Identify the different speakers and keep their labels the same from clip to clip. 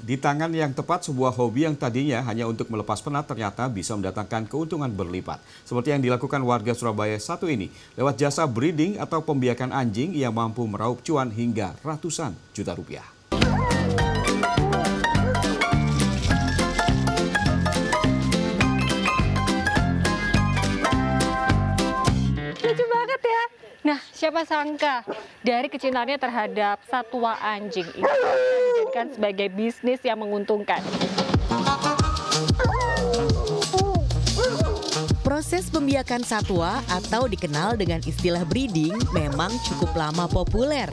Speaker 1: Di tangan yang tepat, sebuah hobi yang tadinya hanya untuk melepas penat ternyata bisa mendatangkan keuntungan berlipat. Seperti yang dilakukan warga Surabaya satu ini, lewat jasa breeding atau pembiakan anjing yang mampu meraup cuan hingga ratusan juta rupiah.
Speaker 2: Lucu banget ya. Nah, siapa sangka dari kecintaannya terhadap satwa anjing ini dijadikan sebagai bisnis yang menguntungkan.
Speaker 3: Proses pembiakan satwa atau dikenal dengan istilah breeding memang cukup lama populer.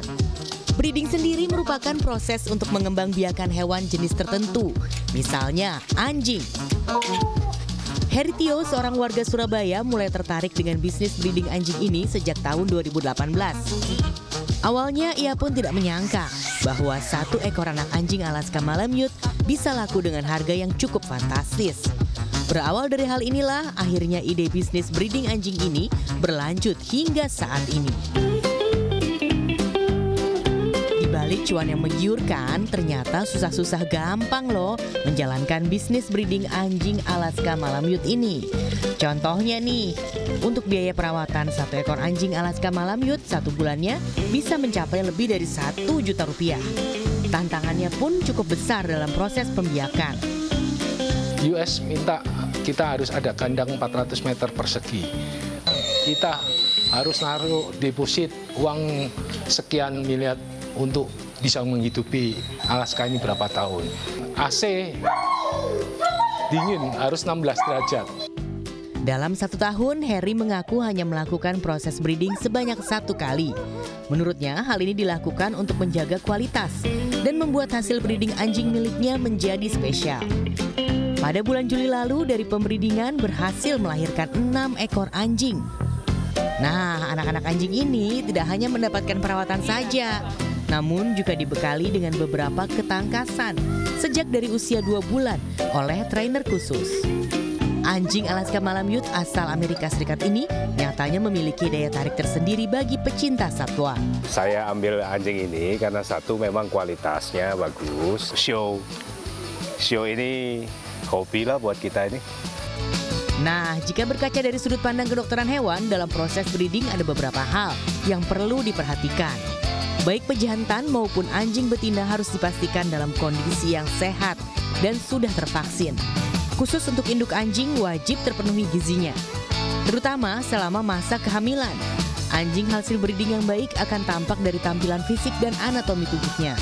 Speaker 3: Breeding sendiri merupakan proses untuk mengembangbiakan hewan jenis tertentu, misalnya anjing. Heritio, seorang warga Surabaya, mulai tertarik dengan bisnis breeding anjing ini sejak tahun 2018. Awalnya ia pun tidak menyangka bahwa satu ekor anak anjing Alaska Malamute bisa laku dengan harga yang cukup fantastis. Berawal dari hal inilah akhirnya ide bisnis breeding anjing ini berlanjut hingga saat ini. Di balik cuan yang menggiurkan, ternyata susah-susah gampang loh menjalankan bisnis breeding anjing Alaska Malamute ini. Contohnya nih, untuk biaya perawatan satu ekor anjing Alaska Malamute satu bulannya bisa mencapai lebih dari 1 juta rupiah. Tantangannya pun cukup besar dalam proses pembiakan.
Speaker 4: US minta kita harus ada kandang 400 meter persegi. Kita harus naruh deposit uang sekian miliar untuk bisa menghidupi Alaska ini berapa tahun. AC dingin harus 16 derajat.
Speaker 3: Dalam 1 tahun, Harry mengaku hanya melakukan proses breeding sebanyak 1 kali. Menurutnya, hal ini dilakukan untuk menjaga kualitas dan membuat hasil breeding anjing miliknya menjadi spesial. Pada bulan Juli lalu, dari pembreedingan berhasil melahirkan 6 ekor anjing. Nah, anak-anak anjing ini tidak hanya mendapatkan perawatan saja, namun juga dibekali dengan beberapa ketangkasan sejak dari usia 2 bulan oleh trainer khusus. Anjing Alaska Malamute asal Amerika Serikat ini nyatanya memiliki daya tarik tersendiri bagi pecinta satwa.
Speaker 5: Saya ambil anjing ini karena satu memang kualitasnya bagus. Show ini hobi lah buat kita ini.
Speaker 3: Nah, jika berkaca dari sudut pandang kedokteran hewan, dalam proses breeding ada beberapa hal yang perlu diperhatikan. Baik pejantan maupun anjing betina harus dipastikan dalam kondisi yang sehat dan sudah tervaksin. Khusus untuk induk anjing wajib terpenuhi gizinya, terutama selama masa kehamilan. Anjing hasil breeding yang baik akan tampak dari tampilan fisik dan anatomi tubuhnya.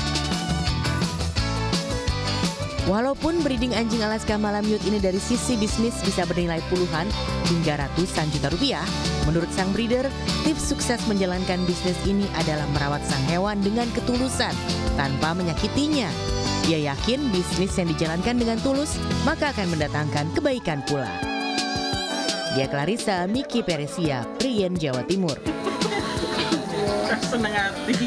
Speaker 3: Walaupun breeding anjing Alaska Malamute ini dari sisi bisnis bisa bernilai puluhan hingga ratusan juta rupiah, menurut sang breeder, tips sukses menjalankan bisnis ini adalah merawat sang hewan dengan ketulusan tanpa menyakitinya. Dia yakin bisnis yang dijalankan dengan tulus maka akan mendatangkan kebaikan pula. Dia Clarissa, Miki Peresia, Prien, Jawa Timur.
Speaker 6: Senang hati.